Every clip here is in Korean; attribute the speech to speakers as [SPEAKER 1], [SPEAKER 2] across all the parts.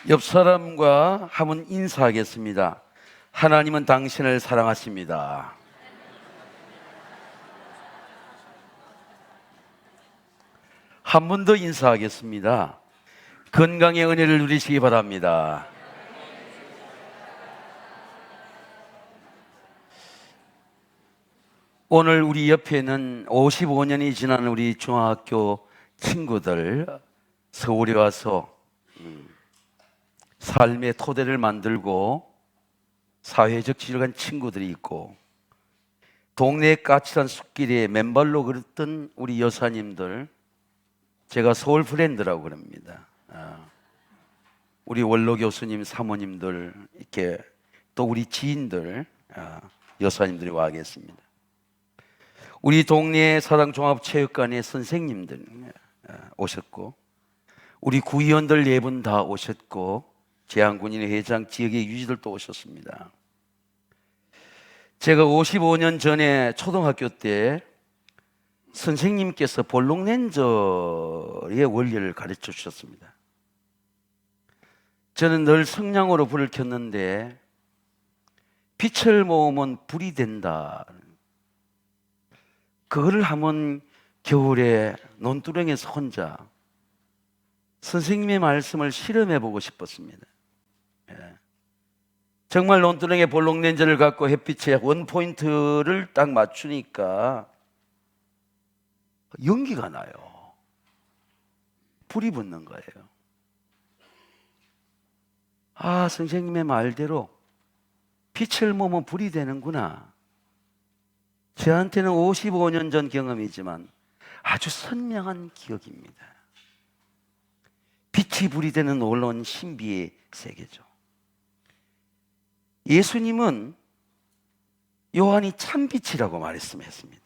[SPEAKER 1] 옆 사람과 한번 인사하겠습니다. 하나님은 당신을 사랑하십니다. 한 번 더 인사하겠습니다. 건강의 은혜를 누리시기 바랍니다. 오늘 우리 옆에는 55년이 지난 우리 중학교 친구들, 서울에 와서 삶의 토대를 만들고 사회적 지위를 간 친구들이 있고, 동네의 까칠한 숲길에 맨발로 걸었던 우리 여사님들, 제가 서울 프렌드라고 그럽니다. 우리 원로 교수님, 사모님들, 이렇게 또 우리 지인들, 여사님들이 와 계십니다. 우리 동네 사랑종합체육관의 선생님들 오셨고, 우리 구의원들 4분 다 오셨고, 제한군인회 회장, 지역의 유지들도 오셨습니다. 제가 55년 전에 초등학교 때 선생님께서 볼록렌저의 원리를 가르쳐 주셨습니다. 저는 늘 성냥으로 불을 켰는데 빛을 모으면 불이 된다. 그거를 한번 겨울에 논두렁에서 혼자 선생님의 말씀을 실험해 보고 싶었습니다. 정말 논두렁에 볼록렌즈를 갖고 햇빛에 원포인트를 딱 맞추니까 연기가 나요. 불이 붙는 거예요. 선생님의 말대로 빛을 모으면 불이 되는구나. 저한테는 55년 전 경험이지만 아주 선명한 기억입니다. 빛이 불이 되는 놀라운 신비의 세계죠. 예수님은 요한이 참빛이라고 말씀했습니다.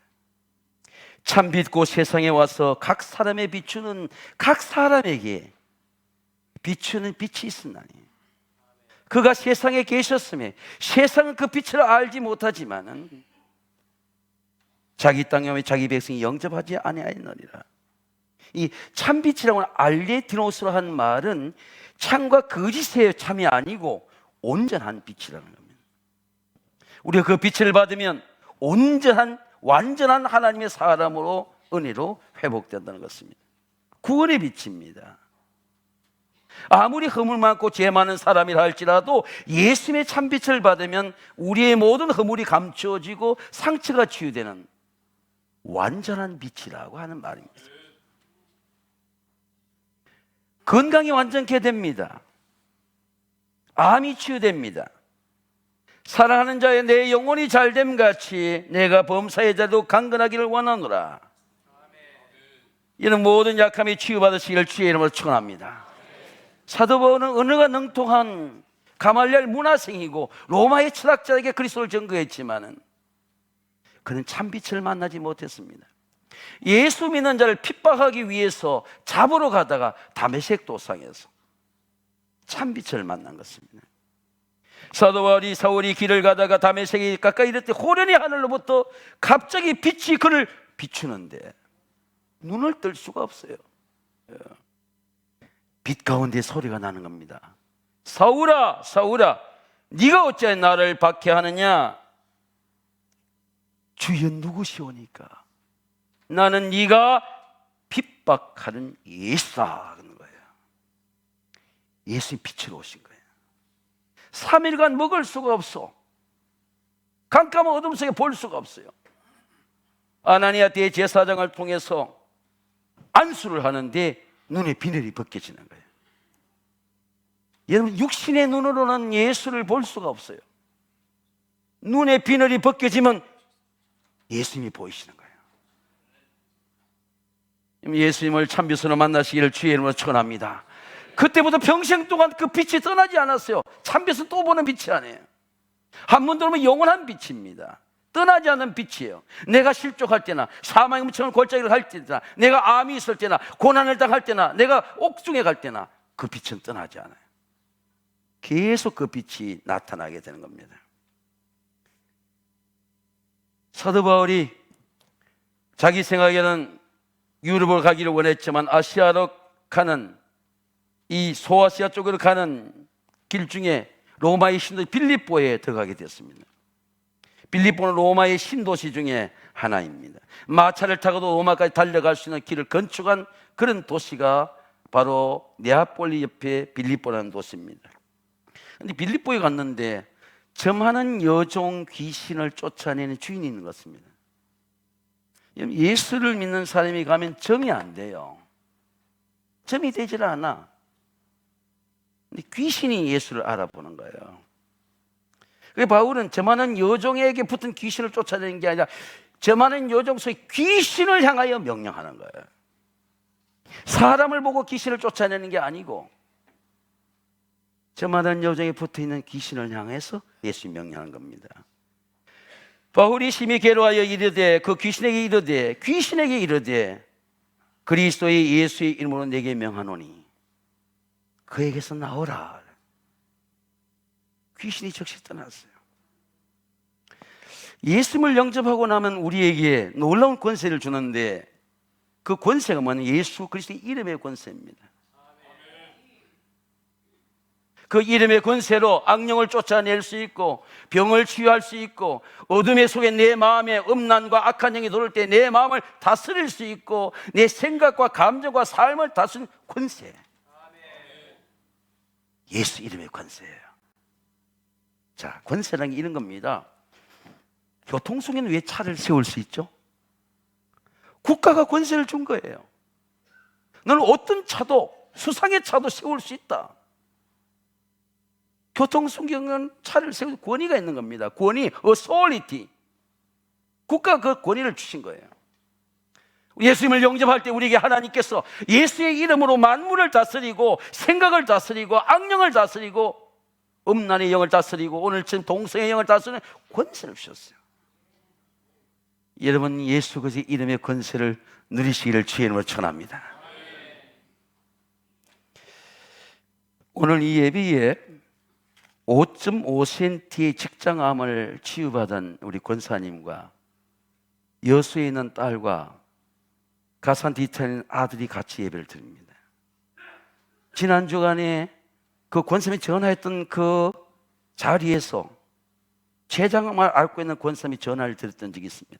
[SPEAKER 1] 참빛 곧 세상에 와서 각 사람에 비추는, 각 사람에게 비추는 빛이 있으나니, 그가 세상에 계셨으며 세상은 그 빛을 알지 못하지만은 자기 땅에 오면 자기 백성이 영접하지 아니하였느니라. 이 참빛이라고는 알레티노스로 한 말은 참과 거짓의 참이 아니고 온전한 빛이라는 겁니다. 우리가 그 빛을 받으면 온전한, 완전한 하나님의 사람으로, 은혜로 회복된다는 것입니다. 구원의 빛입니다. 아무리 허물 많고 죄 많은 사람이라 할지라도 예수님의 참빛을 받으면 우리의 모든 허물이 감추어지고 상처가 치유되는 완전한 빛이라고 하는 말입니다. 건강이 완전케 됩니다. 암이 치유됩니다. 사랑하는 자의 내 영혼이 잘됨 같이 내가 범사의 자도 강건하기를 원하노라. 이는 모든 약함이 치유받으시기를 주의 이름으로 축원합니다. 사도 바울은 언어가 능통한 가말리엘 문화생이고 로마의 철학자에게 그리스도를 전거했지만은 그는 참빛을 만나지 못했습니다. 예수 믿는 자를 핍박하기 위해서 잡으러 가다가 다메섹 도상에서 참빛을 만난 것입니다. 사도 바울이 사울이 길을 가다가 다메섹에 가까이 이를 때 호련히 하늘로부터 갑자기 빛이 그를 비추는데 눈을 뜰 수가 없어요. 빛 가운데 소리가 나는 겁니다. 사울아, 사울아, 네가 어찌하여 나를 박해하느냐? 주여 누구시오니까? 나는 네가 핍박하는 예수다 그런 거예요. 예수님 빛으로 오신 거예요. 3일간 먹을 수가 없어. 깜깜한 어둠 속에 볼 수가 없어요. 아나니아 대제사장을 통해서 안수를 하는데 눈에 비늘이 벗겨지는 거예요. 여러분, 육신의 눈으로는 예수를 볼 수가 없어요. 눈에 비늘이 벗겨지면 예수님이 보이시는 거예요. 예수님을 참빛으로 만나시기를 주의 이름으로 축원합니다. 그때부터 평생 동안 그 빛이 떠나지 않았어요. 참빛은 또 보는 빛이 아니에요. 한 번 들으면 영원한 빛입니다. 떠나지 않는 빛이에요. 내가 실족할 때나 사망의 무청을 골짜기를 갈 때나 내가 암이 있을 때나 고난을 당할 때나 내가 옥중에 갈 때나 그 빛은 떠나지 않아요. 계속 그 빛이 나타나게 되는 겁니다. 사도 바울이 자기 생각에는 유럽을 가기를 원했지만 아시아로 가는 이 소아시아 쪽으로 가는 길 중에 로마의 신도 빌립보에 들어가게 됐습니다. 빌립보는 로마의 신도시 중에 하나입니다. 마차를 타고도 로마까지 달려갈 수 있는 길을 건축한 그런 도시가 바로 네아폴리 옆에 빌립보라는 도시입니다. 그런데 빌립보에 갔는데 점하는 여종 귀신을 쫓아내는 주인이 있는 것 같습니다. 예수를 믿는 사람이 가면 점이 안 돼요. 점이 되질 않아. 근데 귀신이 예수를 알아보는 거예요. 그래서 바울은 점하는 여종에게 붙은 귀신을 쫓아내는 게 아니라 점하는 여종 속에 귀신을 향하여 명령하는 거예요. 사람을 보고 귀신을 쫓아내는 게 아니고 점하는 여종에 붙어있는 귀신을 향해서 예수 명령하는 겁니다. 바울이 심히 괴로워하여 이르되 그 귀신에게 이르되 그리스도의 예수의 이름으로 내게 명하노니 그에게서 나오라. 귀신이 즉시 떠났어요. 예수를 영접하고 나면 우리에게 놀라운 권세를 주는데 그 권세가 뭐냐? 예수 그리스도의 이름의 권세입니다. 그 이름의 권세로 악령을 쫓아낼 수 있고 병을 치유할 수 있고 어둠의 속에 내 마음에 음란과 악한 영이 들어올 때 내 마음을 다스릴 수 있고 내 생각과 감정과 삶을 다스리는 권세. 예수 이름의 권세예요. 자, 권세라는 게 이런 겁니다. 교통수에는 왜 차를 세울 수 있죠? 국가가 권세를 준 거예요. 너는 어떤 차도 수상의 차도 세울 수 있다. 교통수경은 차를 세울 권위가 있는 겁니다. 권위, authority. 국가가 그 권위를 주신 거예요. 예수님을 영접할 때 우리에게 하나님께서 예수의 이름으로 만물을 다스리고 생각을 다스리고 악령을 다스리고 음란의 영을 다스리고 오늘처럼 동성의 영을 다스리는 권세를 주셨어요. 여러분 예수 그리스도의 이름의 권세를 누리시기를 주의 이름으로 축원합니다. 오늘 이 예배에 5.5cm의 직장암을 치유받은 우리 권사님과 여수에 있는 딸과 가산 뒤편에 있는 아들이 같이 예배를 드립니다. 지난 주간에 그 권사님이 전화했던 그 자리에서 제장암을 앓고 있는 권사님이 전화를 드렸던 적이 있습니다.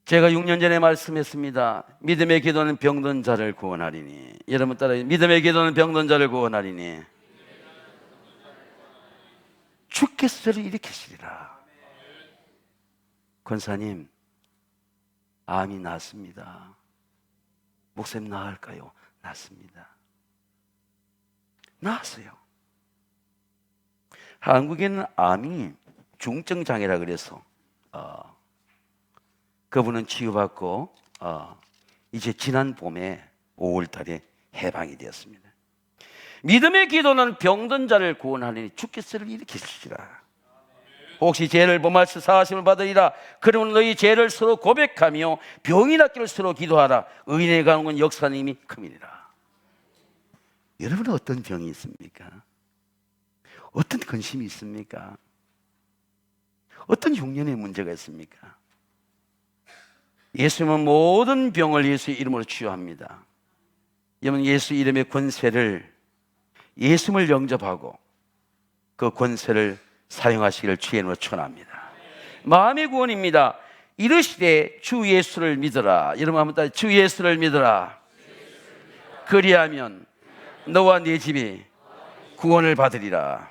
[SPEAKER 1] 제가 6년 전에 말씀했습니다. 믿음의 기도는 병든 자를 구원하리니. 여러분 따라해. 믿음의 기도는 병든 자를 구원하리니 주께서 저를 일으키시리라. 권사님, 암이 낫습니다. 목사님 나을까요? 낫습니다. 나았어요. 한국에는 암이 중증장애라 그래서 그분은 치유받고 이제 지난 봄에 5월 달에 해방이 되었습니다. 믿음의 기도는 병든 자를 구원하리니 주께서 저를 일으키시리라. 혹시 죄를 범하여 사하심을 받으리라. 그러면 너희 죄를 서로 고백하며 병이 낫기를 서로 기도하라. 의인의 가능한 역사님이 큼이니라. 여러분은 어떤 병이 있습니까? 어떤 근심이 있습니까? 어떤 흉년의 문제가 있습니까? 예수님은 모든 병을 예수의 이름으로 치유합니다. 여러분 예수 이름의 권세를 예수님을 영접하고 그 권세를 사용하시기를 주의 이름으로 축원합니다. 마음의 구원입니다. 이르시되 주 예수를 믿어라. 여러분 한번 따라 주 예수를 믿어라. 그리하면 너와 네 집이 구원을 받으리라.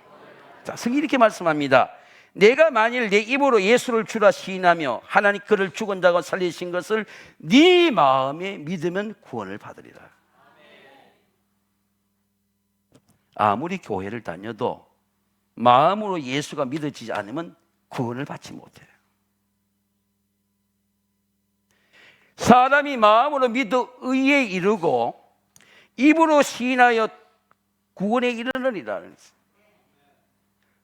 [SPEAKER 1] 자, 성경이 이렇게 말씀합니다. 내가 만일 내 입으로 예수를 주라 시인하며 하나님 그를 죽은 자가 살리신 것을 네 마음에 믿으면 구원을 받으리라. 아무리 교회를 다녀도 마음으로 예수가 믿어지지 않으면 구원을 받지 못해요. 사람이 마음으로 믿어 의에 이르고 입으로 시인하여 구원에 이르느니라.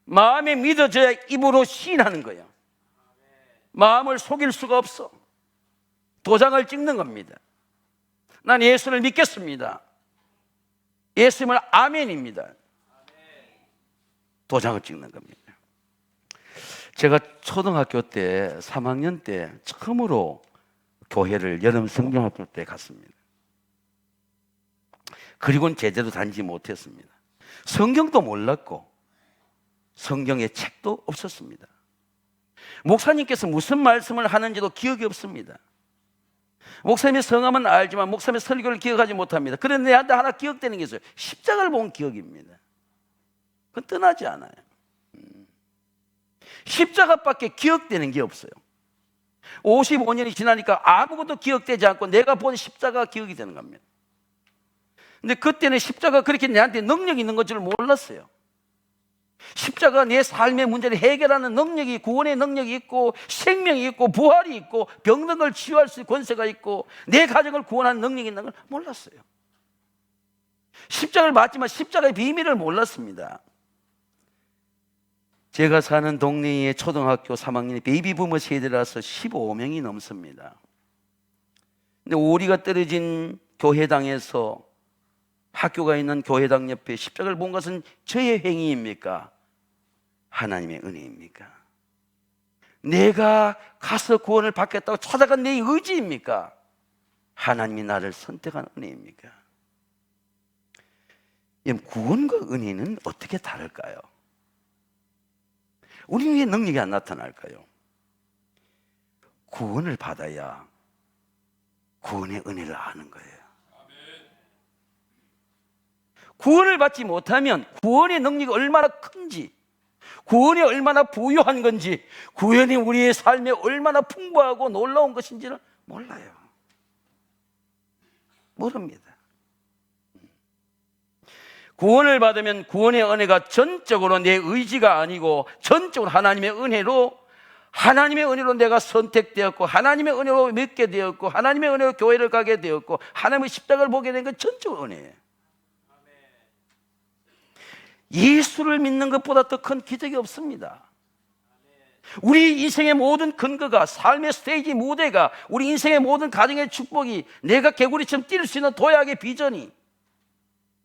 [SPEAKER 1] 마음에 믿어져야 입으로 시인하는 거예요. 마음을 속일 수가 없어. 도장을 찍는 겁니다. 난 예수를 믿겠습니다. 예수님은 아멘입니다. 도장을 찍는 겁니다. 제가 초등학교 때 3학년 때 처음으로 교회를 여름 성경학교 때 갔습니다. 그리고는 제대로 다니지 못했습니다. 성경도 몰랐고 성경의 책도 없었습니다. 목사님께서 무슨 말씀을 하는지도 기억이 없습니다. 목사님의 성함은 알지만 목사님의 설교를 기억하지 못합니다. 그런데 내한테 하나 기억되는 게 있어요. 십자가를 본 기억입니다. 그건 떠나지 않아요. 십자가밖에 기억되는 게 없어요. 55년이 지나니까 아무것도 기억되지 않고 내가 본 십자가가 기억이 되는 겁니다. 근데 그때는 십자가가 그렇게 내한테 능력이 있는 것 줄 몰랐어요. 십자가가 내 삶의 문제를 해결하는 능력이, 구원의 능력이 있고 생명이 있고 부활이 있고 병든 걸 치유할 수 있는 권세가 있고 내 가정을 구원하는 능력이 있는 걸 몰랐어요. 십자가를 맞지만 십자가의 비밀을 몰랐습니다. 제가 사는 동네의 초등학교 3학년이 베이비부머 세대라서 15명이 넘습니다. 근데 오리가 떨어진 교회당에서 학교가 있는 교회당 옆에 십자가를 본 것은 저의 행위입니까? 하나님의 은혜입니까? 내가 가서 구원을 받겠다고 찾아간 내 의지입니까? 하나님이 나를 선택한 은혜입니까? 구원과 은혜는 어떻게 다를까요? 우리는 왜 능력이 안 나타날까요? 구원을 받아야 구원의 은혜를 아는 거예요. 구원을 받지 못하면 구원의 능력이 얼마나 큰지, 구원이 얼마나 부유한 건지, 구원이 우리의 삶에 얼마나 풍부하고 놀라운 것인지를 몰라요. 모릅니다. 구원을 받으면 구원의 은혜가 전적으로 내 의지가 아니고 전적으로 하나님의 은혜로 내가 선택되었고 하나님의 은혜로 믿게 되었고 하나님의 은혜로 교회를 가게 되었고 하나님의 십자가를 보게 된 건 전적으로 은혜예요. 예수를 믿는 것보다 더 큰 기적이 없습니다. 우리 인생의 모든 근거가, 삶의 스테이지 무대가, 우리 인생의 모든 가정의 축복이, 내가 개구리처럼 뛸 수 있는 도약의 비전이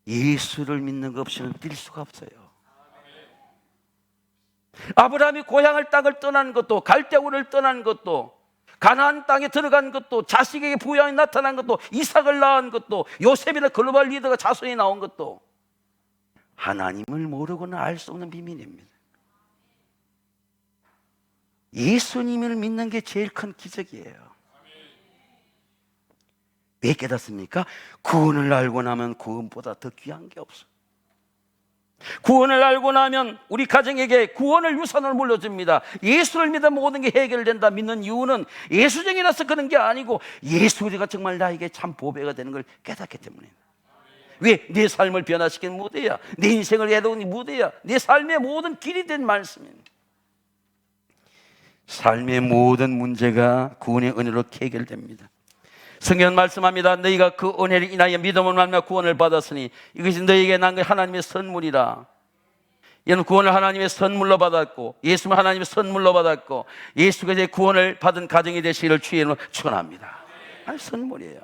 [SPEAKER 1] 예수를 믿는 것 없이는 뛸 수가 없어요. 아브라함이 고향을 땅을 떠난 것도, 갈대우를 떠난 것도, 가나안 땅에 들어간 것도, 자식에게 부양이 나타난 것도, 이삭을 낳은 것도, 요셉이나 글로벌 리더가 자손이 나온 것도 하나님을 모르고는 알 수 없는 비밀입니다. 예수님을 믿는 게 제일 큰 기적이에요. 왜 깨닫습니까? 구원을 알고 나면 구원보다 더 귀한 게 없어요. 구원을 알고 나면 우리 가정에게 구원을 유산을 물려줍니다. 예수를 믿으면 모든 게 해결된다 믿는 이유는 예수쟁이라서 그런 게 아니고 예수가 정말 나에게 참 보배가 되는 걸 깨닫기 때문입니다. 왜? 내 삶을 변화시키는 무대야, 내 인생을 애도는 무대야, 내 삶의 모든 길이 된 말씀입니다. 삶의 모든 문제가 구원의 은혜로 해결됩니다. 성경은 말씀합니다. 너희가 그 은혜를 인하여 믿음을 말미암아 구원을 받았으니 이것이 너희에게 난 것 하나님의 선물이라. 이는 구원을 하나님의 선물로 받았고 예수는 하나님의 선물로 받았고 예수가 이제 구원을 받은 가정이 되시기를 주의 이름으로 축원합니다. 아니, 선물이에요.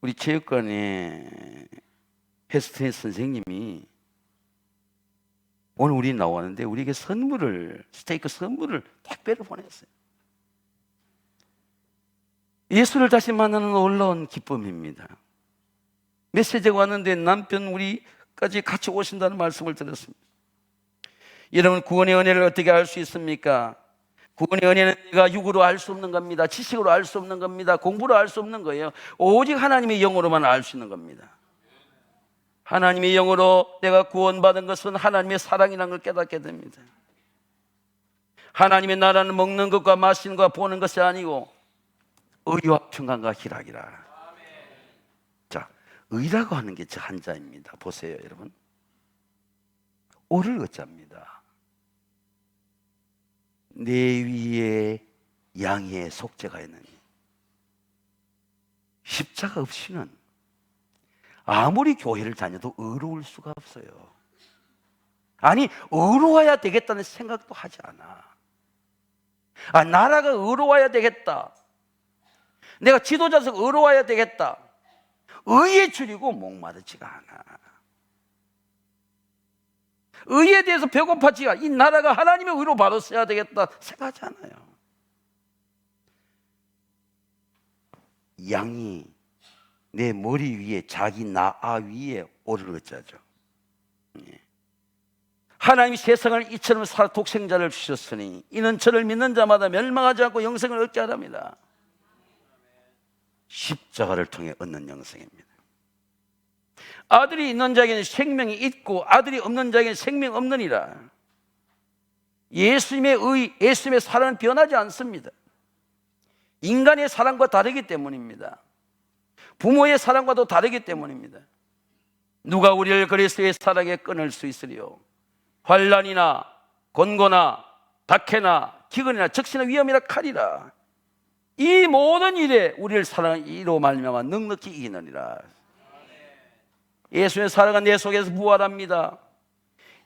[SPEAKER 1] 우리 체육관에 헤스트 선생님이 오늘 우리 나왔는데 우리에게 스테이크 선물을 택배로 보냈어요. 예수를 다시 만나는 놀라운 기쁨입니다. 메시지가 왔는데 남편 우리까지 같이 오신다는 말씀을 들었습니다. 여러분, 구원의 은혜를 어떻게 알 수 있습니까? 구원의 은혜는 내가 육으로 알 수 없는 겁니다. 지식으로 알 수 없는 겁니다. 공부로 알 수 없는 거예요. 오직 하나님의 영으로만 알 수 있는 겁니다. 하나님의 영으로 내가 구원받은 것은 하나님의 사랑이라는 걸 깨닫게 됩니다. 하나님의 나라는 먹는 것과 마시는 것과 보는 것이 아니고 의와 평강과 희락이라. 자, 의라고 하는 게 저 한자입니다. 보세요, 여러분. 오를 어자입니다. 내 위에 양의 속죄가 있느니. 십자가 없이는 아무리 교회를 다녀도 의로울 수가 없어요. 아니, 의로워야 되겠다는 생각도 하지 않아. 나라가 의로워야 되겠다, 내가 지도자서 의로워야 되겠다, 의에 줄이고 목마르지가 않아. 의에 대해서 배고파지가, 이 나라가 하나님의 의로 받았어야 되겠다 생각하지 않아요. 양이 내 머리 위에 자기 나아 위에 오를 어쩌죠. 하나님이 세상을 이처럼 독생자를 주셨으니 이는 저를 믿는 자마다 멸망하지 않고 영생을 얻게 하랍니다. 십자가를 통해 얻는 영생입니다. 아들이 있는 자에게는 생명이 있고 아들이 없는 자에게는 생명 없느니라. 예수님의 사랑은 변하지 않습니다. 인간의 사랑과 다르기 때문입니다. 부모의 사랑과도 다르기 때문입니다. 누가 우리를 그리스도의 사랑에 끊을 수 있으리요? 환난이나 곤고나 박해나 기근이나 적신나 위험이나 칼이라. 이 모든 일에 우리를 사랑하는 이로 말미암아 넉넉히 이기느니라. 예수님의 사랑은 내 속에서 부활합니다.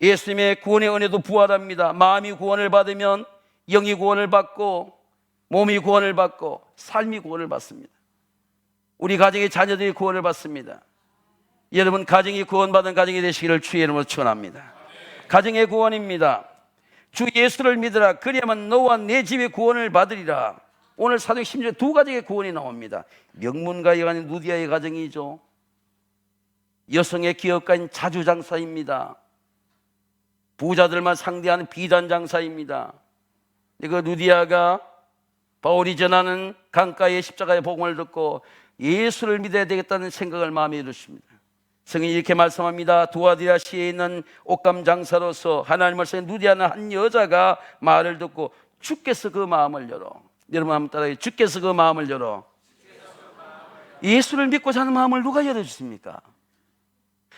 [SPEAKER 1] 예수님의 구원의 은혜도 부활합니다. 마음이 구원을 받으면 영이 구원을 받고 몸이 구원을 받고 삶이 구원을 받습니다. 우리 가정의 자녀들이 구원을 받습니다. 여러분 가정이 구원받은 가정이 되시기를 주의 이름으로 축원합니다. 가정의 구원입니다. 주 예수를 믿으라. 그리하면 너와 내 집의 구원을 받으리라. 오늘 사도행 10절 두 가정의 구원이 나옵니다. 명문가의 아닌 누디아의 가정이죠. 여성의 기업가인 자주장사입니다. 부자들만 상대하는 비단장사입니다. 그 누디아가 바울이 전하는 강가의 십자가의 복음을 듣고 예수를 믿어야 되겠다는 생각을 마음에 이루십니다. 성경이 이렇게 말씀합니다. 두아디라시에 있는 옷감 장사로서 하나님을 쓰는 누디아는 한 여자가 말을 듣고 주께서 그 마음을 열어. 여러분 한번 따라해요. 주께서 그 마음을 열어. 예수를 믿고자 하는 마음을 누가 열어주십니까?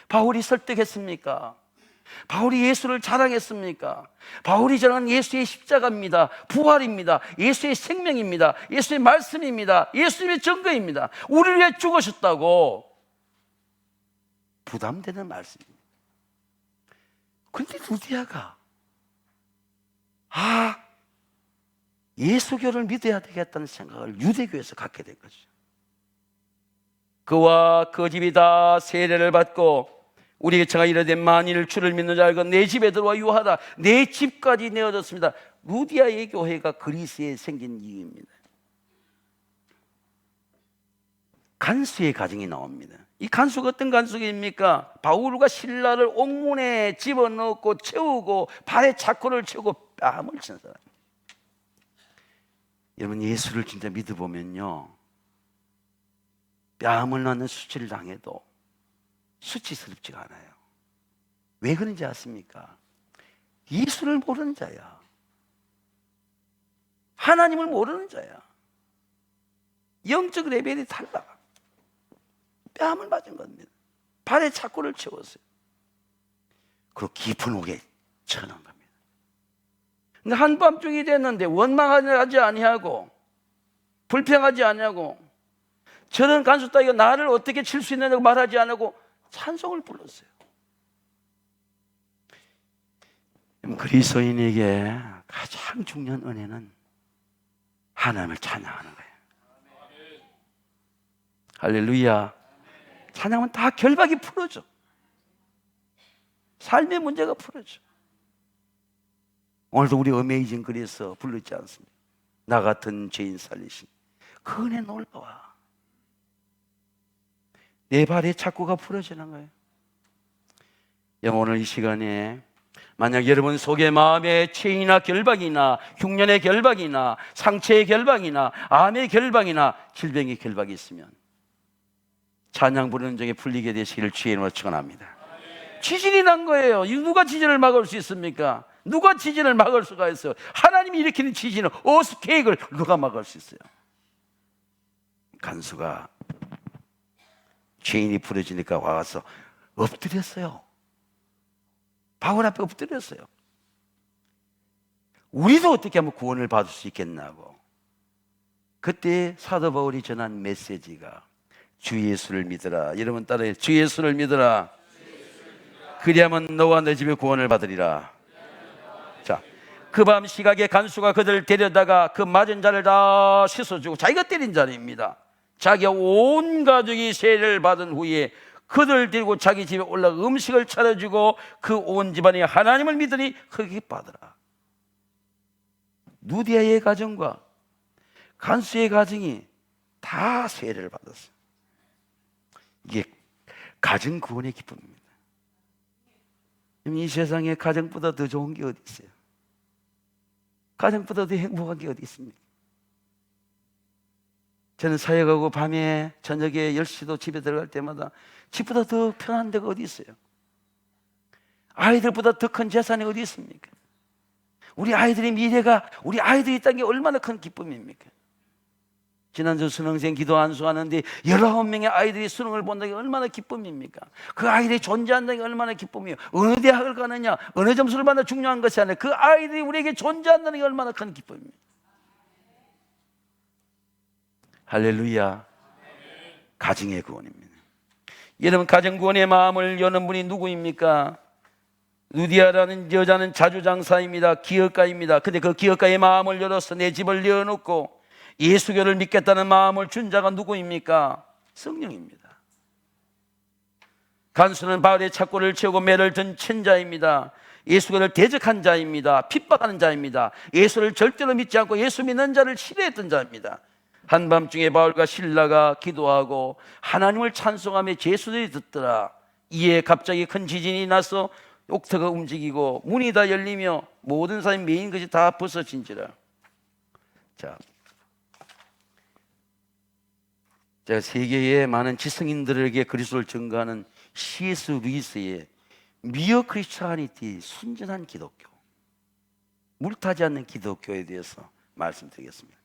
[SPEAKER 1] 바울이 설득했습니까? 바울이 예수를 자랑했습니까? 바울이 전한 예수의 십자가입니다. 부활입니다. 예수의 생명입니다. 예수의 말씀입니다. 예수님의 증거입니다. 우리를 위해 죽으셨다고 부담되는 말씀입니다. 그런데 루디아가 예수교를 믿어야 되겠다는 생각을 유대교에서 갖게 된 거죠. 그와 그 집이 다 세례를 받고 우리에게 청하 이르되 만일 주를 믿는 자 알고 내 집에 들어와 유하다. 내 집까지 내어졌습니다. 루디아의 교회가 그리스에 생긴 이유입니다. 간수의 가정이 나옵니다. 이 간수가 어떤 간수입니까? 바울과 실라를 옥문에 집어넣고 채우고 발에 자코를 채우고 뺨을 치는 사람. 여러분 예수를 진짜 믿어보면요, 뺨을 넣는 수치를 당해도 수치스럽지가 않아요. 왜 그런지 아십니까? 예수를 모르는 자야. 하나님을 모르는 자야. 영적 레벨이 달라. 뺨을 맞은 겁니다. 발에 자꾸를 채웠어요. 그리고 깊은 옥에 쳐넣은 겁니다. 근데 한밤중이 됐는데 원망하지 아니하고 불평하지 아니하고 저런 간수 따위가 나를 어떻게 칠 수 있느냐고 말하지 않고 찬송을 불렀어요. 그리스도인에게 가장 중요한 은혜는 하나님을 찬양하는 거예요. 할렐루야. 찬양은 다 결박이 풀어져. 삶의 문제가 풀어져. 오늘도 우리 어메이징 그래서 부르지 않습니까? 나 같은 죄인 살리신 그 은혜 놀라워. 내 발의 착고가 풀어지는 거예요. 오늘 이 시간에 만약 여러분 속에 마음의 죄이나 결박이나 흉년의 결박이나 상처의 결박이나 암의 결박이나 질병의 결박이 있으면 찬양 부르는 중에 풀리게 되시기를 주의 이름으로 축원합니다. 지진이 난 거예요. 누가 지진을 막을 수 있습니까? 누가 지진을 막을 수가 있어요? 하나님이 일으키는 지진은 어스케이크를 누가 막을 수 있어요? 간수가 죄인이 부러지니까 와서 엎드렸어요. 바울 앞에 엎드렸어요. 우리도 어떻게 하면 구원을 받을 수 있겠나고. 그때 사도 바울이 전한 메시지가 주 예수를 믿으라. 여러분 따라해. 주 예수를 믿으라. 그리하면 너와 내 집에 구원을 받으리라. 자, 그 밤 시각에 간수가 그들을 데려다가 그 맞은 자를 다 씻어주고 자기가 때린 자리입니다. 자기와 온 가족이 세례를 받은 후에 그들 데리고 자기 집에 올라가 음식을 차려주고 그 온 집안이 하나님을 믿으니 크게 받으라. 누디아의 가정과 간수의 가정이 다 세례를 받았어요. 이게 가정 구원의 기쁨입니다. 이 세상에 가정보다 더 좋은 게 어디 있어요? 가정보다 더 행복한 게 어디 있습니까? 저는 사역하고 밤에 저녁에 10시도 집에 들어갈 때마다 집보다 더 편한 데가 어디 있어요? 아이들보다 더 큰 재산이 어디 있습니까? 우리 아이들의 미래가, 우리 아이들이 있다는 게 얼마나 큰 기쁨입니까? 지난주 수능생 기도 안수하는데 19명의 아이들이 수능을 본다는 게 얼마나 기쁨입니까? 그 아이들이 존재한다는 게 얼마나 기쁨이에요. 어느 대학을 가느냐, 어느 점수를 받나 중요한 것이 아니라 그 아이들이 우리에게 존재한다는 게 얼마나 큰 기쁨입니까? 할렐루야. 가정의 구원입니다. 여러분, 가정 구원의 마음을 여는 분이 누구입니까? 루디아라는 여자는 자주장사입니다. 기업가입니다. 근데 그 기업가의 마음을 열어서 내 집을 내어놓고 예수교를 믿겠다는 마음을 준 자가 누구입니까? 성령입니다. 간수는 바울의 착고를 채우고 매를 든 천자입니다. 예수교를 대적한 자입니다. 핍박하는 자입니다. 예수를 절대로 믿지 않고 예수 믿는 자를 싫어했던 자입니다. 한밤중에 바울과 실라가 기도하고 하나님을 찬송하며 제수들이 듣더라. 이에 갑자기 큰 지진이 나서 옥터가 움직이고 문이 다 열리며 모든 사람이 메인 것이 다 벗어진지라. 자, 제가 세계의 많은 지성인들에게 그리스도를 증거하는 C.S. 루이스의 미어 크리스찬이티, 순전한 기독교, 물타지 않는 기독교에 대해서 말씀드리겠습니다.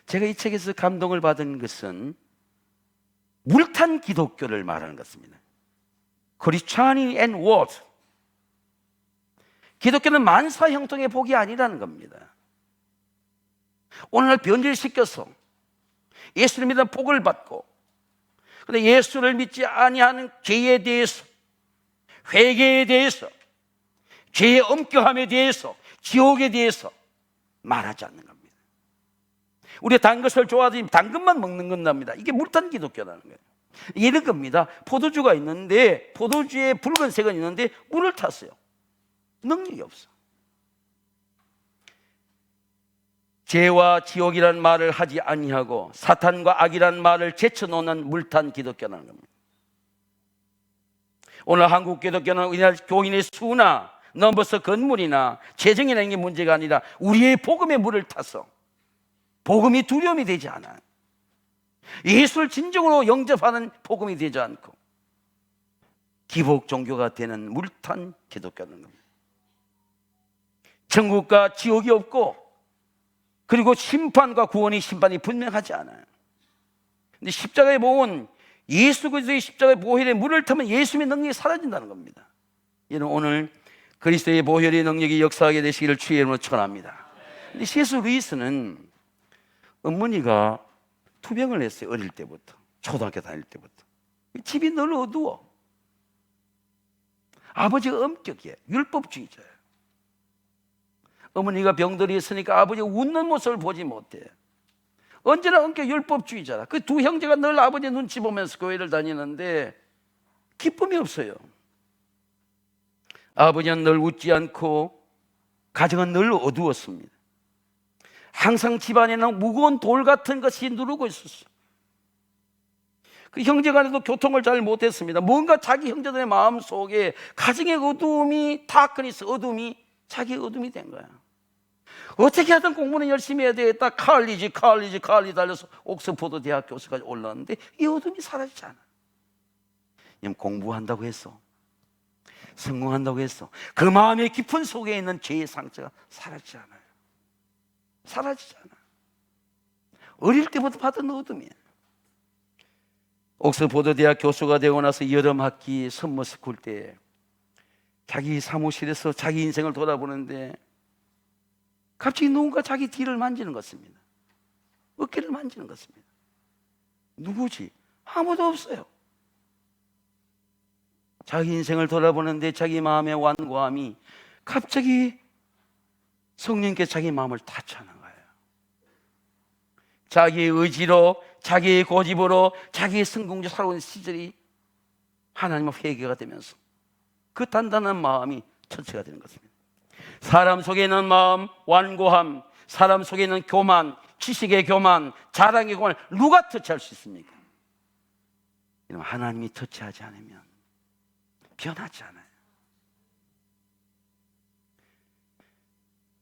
[SPEAKER 1] 제가 이 책에서 감동을 받은 것은 물탄 기독교를 말하는 것입니다. Christianity and what? 기독교는 만사 형통의 복이 아니라는 겁니다. 오늘날 변질시켜서 예수를 믿는 복을 받고, 그런데 예수를 믿지 아니하는 죄에 대해서, 회개에 대해서, 죄의 엄격함에 대해서, 지옥에 대해서 말하지 않는 겁니다. 우리가 단 것을 좋아하지 당근만 먹는 건답니다. 이게 물탄 기독교라는 거예요. 이런 겁니다. 포도주가 있는데 포도주에 붉은색은 있는데 물을 탔어요. 능력이 없어. 죄와 지옥이라는 말을 하지 아니하고 사탄과 악이라는 말을 제쳐놓는 물탄 기독교라는 겁니다. 오늘 한국 기독교는 우리나라 교인의 수나 넘버스 건물이나 재정이나 이게 문제가 아니라 우리의 복음의 물을 타서 복음이 두려움이 되지 않아요. 예수를 진정으로 영접하는 복음이 되지 않고 기복 종교가 되는 물탄 기독교라는 겁니다. 천국과 지옥이 없고, 그리고 심판과 구원이 심판이 분명하지 않아요. 근데 십자가의 복은 예수 그리스도의 십자가의 보혈에 물을 타면 예수의 능력이 사라진다는 겁니다. 여러분, 오늘 그리스도의 보혈의 능력이 역사하게 되시기를 주의 이름으로 축원합니다. 근데 C.S. 루이스는 어머니가 투병을 했어요. 어릴 때부터, 초등학교 다닐 때부터. 집이 늘 어두워. 아버지가 엄격해, 율법주의자예요. 어머니가 병들이 있으니까 아버지가 웃는 모습을 보지 못해. 언제나 엄격 율법주의자라. 그 두 형제가 늘 아버지 눈치 보면서 교회를 다니는데 기쁨이 없어요. 아버지는 늘 웃지 않고 가정은 늘 어두웠습니다. 항상 집안에는 무거운 돌 같은 것이 누르고 있었어요. 그 형제간에도 교통을 잘 못했습니다. 뭔가 자기 형제들의 마음속에 가정의 어두움이 타건이 있어. 어둠이 자기 어둠이 된 거야. 어떻게 하든 공부는 열심히 해야 되겠다. 칼리지 달려서 옥스퍼드 대학 교수까지 올랐는데 이 어둠이 사라지지 않아. 공부한다고 했어, 성공한다고 했어, 그 마음의 깊은 속에 있는 죄의 상처가 사라지지 않아요. 사라지지 않아. 어릴 때부터 받은 어둠이에요. 옥스퍼드 대학 교수가 되고 나서 여름 학기 선머스쿨 때 자기 사무실에서 자기 인생을 돌아보는데 갑자기 누군가 자기 뒤를 만지는 것 같습니다. 어깨를 만지는 것 같습니다. 누구지? 아무도 없어요. 자기 인생을 돌아보는데 자기 마음의 완고함이 갑자기 성령께서 자기 마음을 타치하는 거예요. 자기의 의지로, 자기의 고집으로, 자기의 성공적으로 살아온 시절이 하나님의 회개가 되면서 그 단단한 마음이 처치가 되는 것입니다. 사람 속에 있는 마음, 완고함, 사람 속에 있는 교만, 지식의 교만, 자랑의 교만을 누가 터치할 수 있습니까? 여러분, 하나님이 터치하지 않으면 변하지 않아요.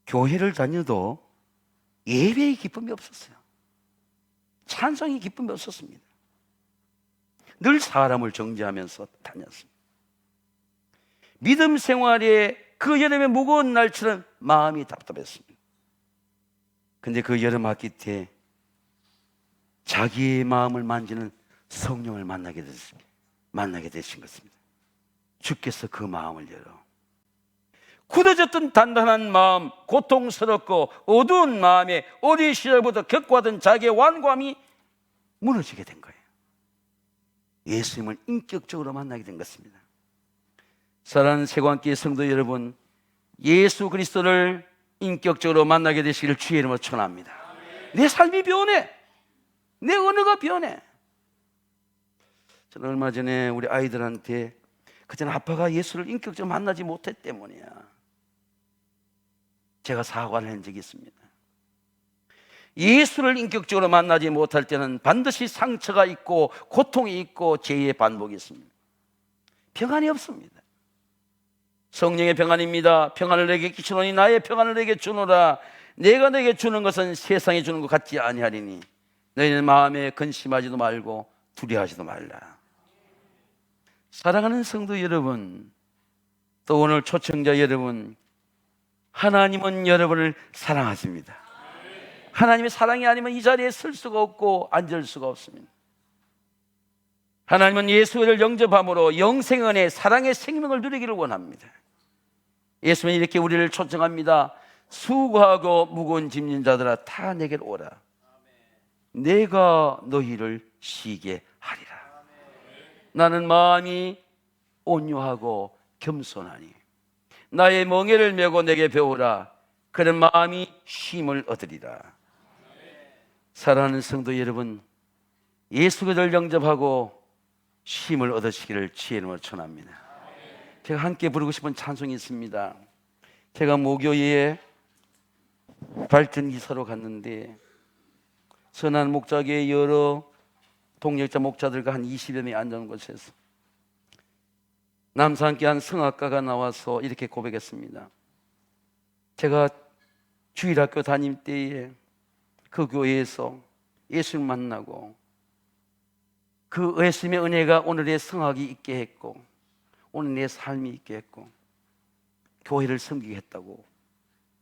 [SPEAKER 1] 교회를 다녀도 예배의 기쁨이 없었어요. 찬송의 기쁨이 없었습니다. 늘 사람을 정죄하면서 다녔습니다. 믿음 생활에 그 여름의 무거운 날처럼 마음이 답답했습니다. 근데 그 여름 학기 때 자기의 마음을 만지는 성령을 만나게 되신 것입니다. 주께서 그 마음을 열어 굳어졌던 단단한 마음, 고통스럽고 어두운 마음에 어린 시절부터 겪어왔던 자기의 완고함이 무너지게 된 거예요. 예수님을 인격적으로 만나게 된 것입니다. 사랑하는 세관교회 성도 여러분, 예수 그리스도를 인격적으로 만나게 되시기를 주의 이름으로 축원합니다. 내 삶이 변해, 내 언어가 변해. 저는 얼마 전에 우리 아이들한테 그전 아빠가 예수를 인격적으로 만나지 못했기 때문이야, 제가 사과를 한 적이 있습니다. 예수를 인격적으로 만나지 못할 때는 반드시 상처가 있고 고통이 있고 죄의 반복이 있습니다. 평안이 없습니다. 성령의 평안입니다. 평안을 내게 끼치노니 나의 평안을 내게 주노라. 내가 내게 주는 것은 세상이 주는 것 같지 아니하리니 너희는 마음에 근심하지도 말고 두려워하지도 말라. 사랑하는 성도 여러분, 또 오늘 초청자 여러분, 하나님은 여러분을 사랑하십니다. 하나님의 사랑이 아니면 이 자리에 설 수가 없고 앉을 수가 없습니다. 하나님은 예수를 영접함으로 영생은혜, 사랑의 생명을 누리기를 원합니다. 예수는 이렇게 우리를 초청합니다. 수고하고 무거운 짐진 자들아 다 내게로 오라. 내가 너희를 쉬게 하리라. 나는 마음이 온유하고 겸손하니 나의 멍에를 메고 내게 배우라. 그런 마음이 쉼을 얻으리라. 사랑하는 성도 여러분, 예수 그리스도를 영접하고 쉼을 얻으시기를 주의 이름으로 축원합니다. 제가 함께 부르고 싶은 찬송이 있습니다. 제가 모교회에 발전기사로 갔는데 선한 목자교회 여러 동역자 목자들과 한 20여 명이 앉은 곳에서 남산교회 한 성악가가 나와서 이렇게 고백했습니다. 제가 주일학교 다닐 때에 그 교회에서 예수를 만나고 그 예수님의 은혜가 오늘의 성악이 있게 했고 오늘 내 삶이 있게 했고 교회를 섬기게 했다고.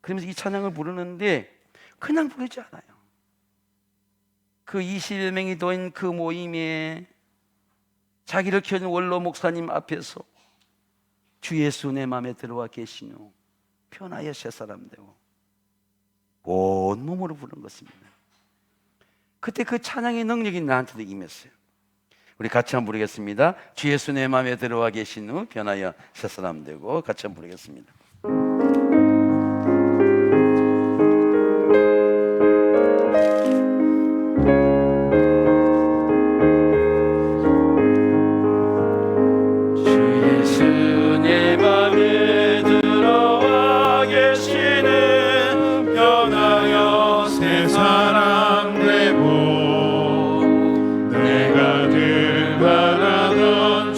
[SPEAKER 1] 그러면서 이 찬양을 부르는데 그냥 부르지 않아요. 그 20여 명이 도인 그 모임에 자기를 키워준 원로 목사님 앞에서 주 예수 내 마음에 들어와 계시뇨 편하여 새 사람 되고 온몸으로 부른 것입니다. 그때 그 찬양의 능력이 나한테도 임했어요. 우리 같이 한번 부르겠습니다. 주 예수 내 마음에 들어와 계신 후 변하여 새 사람 되고 같이 한번 부르겠습니다.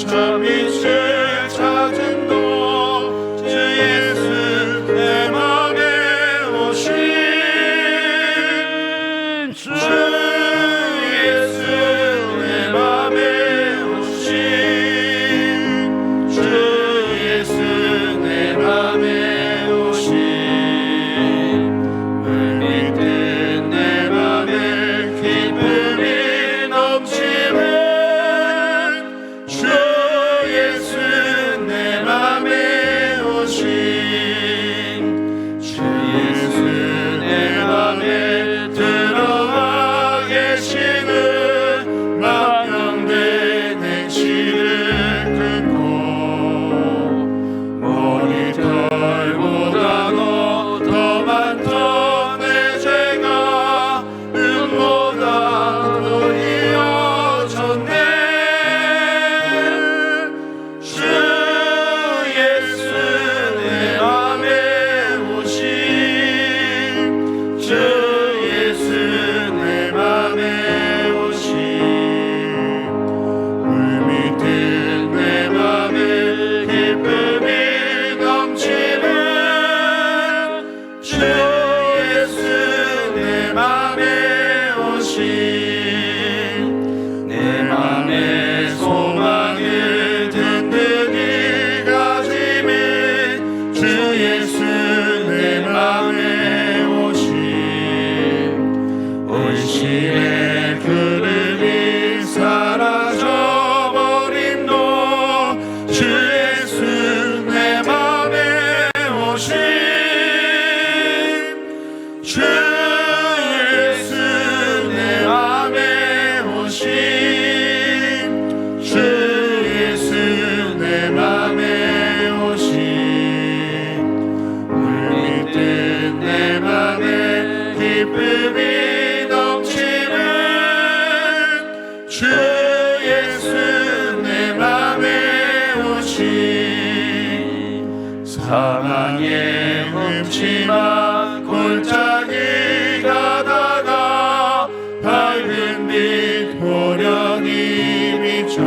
[SPEAKER 2] 참 빛을 찾은 도 주의 주 예수 내 맘에 오신 사랑의 흠집한 골짜기 가다가 밝은 빛 호련히 비춰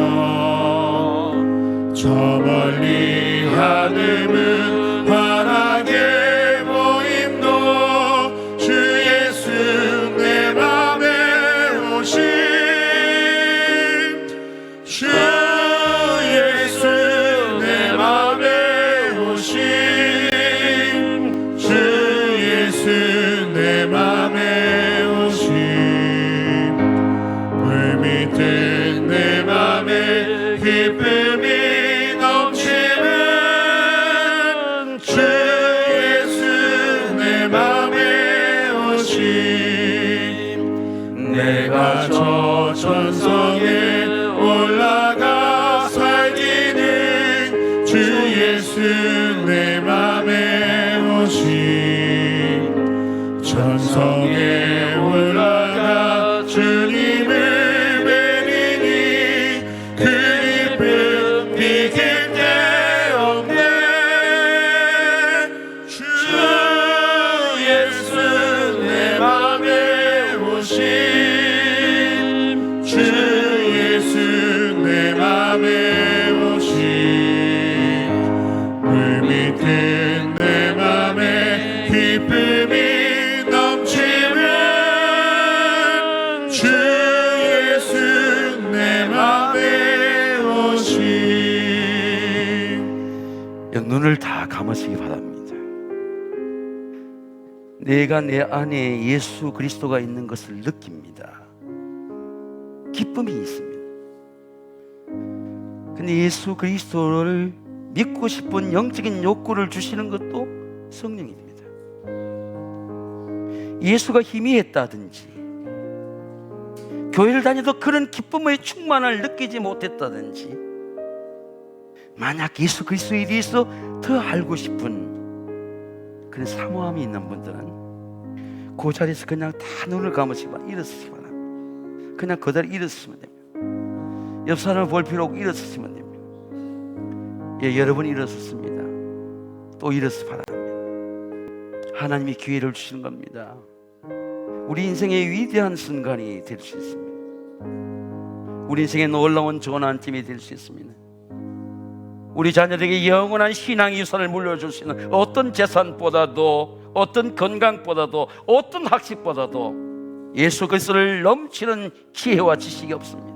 [SPEAKER 2] 저 멀리 하늘은 환하게 보임도 주 예수 내 맘에 오신 주 예수 내 맘에 오신 주 예수 내 맘에 오신 물밑은 내 맘에 기쁨이 넘치는 주 예수 내 맘에 오신 내가 저 천성에 올라가 살기는 주 예수 내 맘에 오신 천성에 올라가 주님을 뵈리니 그 기쁨 비길 데 없네 주 예수 내 맘에 오신 주 예수 내 맘에 오신 물밑은 내 맘에 기쁨이 넘치는 주 예수 내 맘에 오신
[SPEAKER 1] 눈을 다 감으시기 바랍니다. 내가 내 안에 예수 그리스도가 있는 것을 느낍니다. 기쁨이 있습니다. 근데 예수 그리스도를 믿고 싶은 영적인 욕구를 주시는 것도 성령입니다. 예수가 희미했다든지 교회를 다녀도 그런 기쁨의 충만을 느끼지 못했다든지 만약 예수 그리스도에 대해서 더 알고 싶은 그런 사모함이 있는 분들은 그 자리에서 그냥 다 눈을 감으시고 일어서시기 바랍니다. 그냥 그대로 일어서시면 됩니다. 옆 사람을 볼 필요 없고 일어서시면 됩니다. 예, 여러분 일어섰습니다. 또 일어서시 바랍니다. 하나님이 기회를 주시는 겁니다. 우리 인생의 위대한 순간이 될 수 있습니다. 우리 인생의 놀라운 전환점이 될 수 있습니다. 우리 자녀들에게 영원한 신앙 유산을 물려줄 수 있는 어떤 재산보다도, 어떤 건강보다도, 어떤 학식보다도 예수 그리스도를 넘치는 지혜와 지식이 없습니다.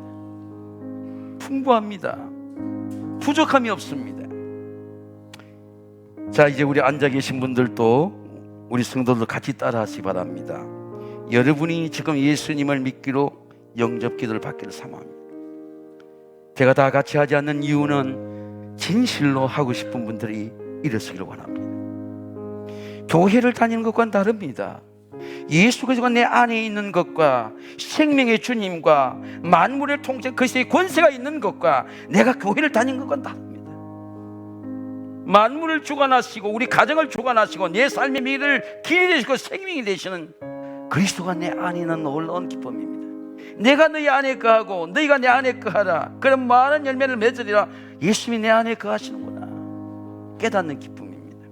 [SPEAKER 1] 풍부합니다. 부족함이 없습니다. 자, 이제 우리 앉아 계신 분들도 우리 성도들 같이 따라 하시기 바랍니다. 여러분이 지금 예수님을 믿기로 영접 기도를 받기를 사모합니다. 제가 다 같이 하지 않는 이유는 진실로 하고 싶은 분들이 일어서기를 원합니다. 교회를 다니는 것과는 다릅니다. 예수 그리스도가 내 안에 있는 것과 생명의 주님과 만물의 통제 그리스도의 권세가 있는 것과 내가 교회를 다니는 것과는 다릅니다. 만물을 주관하시고 우리 가정을 주관하시고 내 삶의 미래를 길이 되시고 생명이 되시는 그리스도가 내 안에 있는 놀라운 기쁨입니다. 내가 너희 안에 거하고 너희가 내 안에 거하라. 그럼 많은 열매를 맺으리라. 예수님이 내 안에 거하시는구나 깨닫는 기쁨입니다.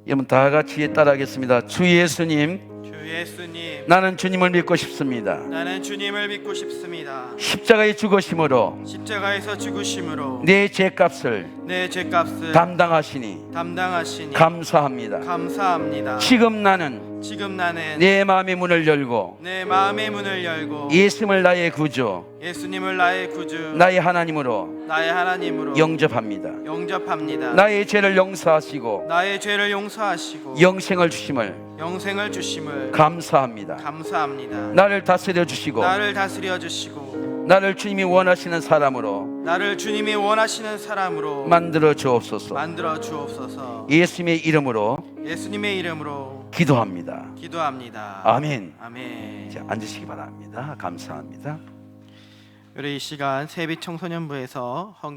[SPEAKER 1] 여러분 다 같이 따라하겠습니다. 주 예수님,
[SPEAKER 2] 예수님,
[SPEAKER 1] 나는 주님을 믿고 싶습니다.
[SPEAKER 2] 나는 주님을 믿고 싶습니다.
[SPEAKER 1] 십자가의 죽으심으로
[SPEAKER 2] 십자가에서 죽으심으로
[SPEAKER 1] 내 죄값을
[SPEAKER 2] 내 죄값을
[SPEAKER 1] 담당하시니 감사합니다.
[SPEAKER 2] 감사합니다.
[SPEAKER 1] 지금 나는 내 마음의 문을 열고 예수님을 나의 구주, 나의 하나님으로 영접합니다. 나의 죄를 용서하시고 영생을 주심을 감사합니다. 나를 다스려 주시고 나를 주님이 원하시는 사람으로 만들어 주옵소서. 예수님의 이름으로 기도합니다. 아멘. 자, 앉으시기 바랍니다. 감사합니다.
[SPEAKER 2] 우리 이 시간 세빛 청소년부에서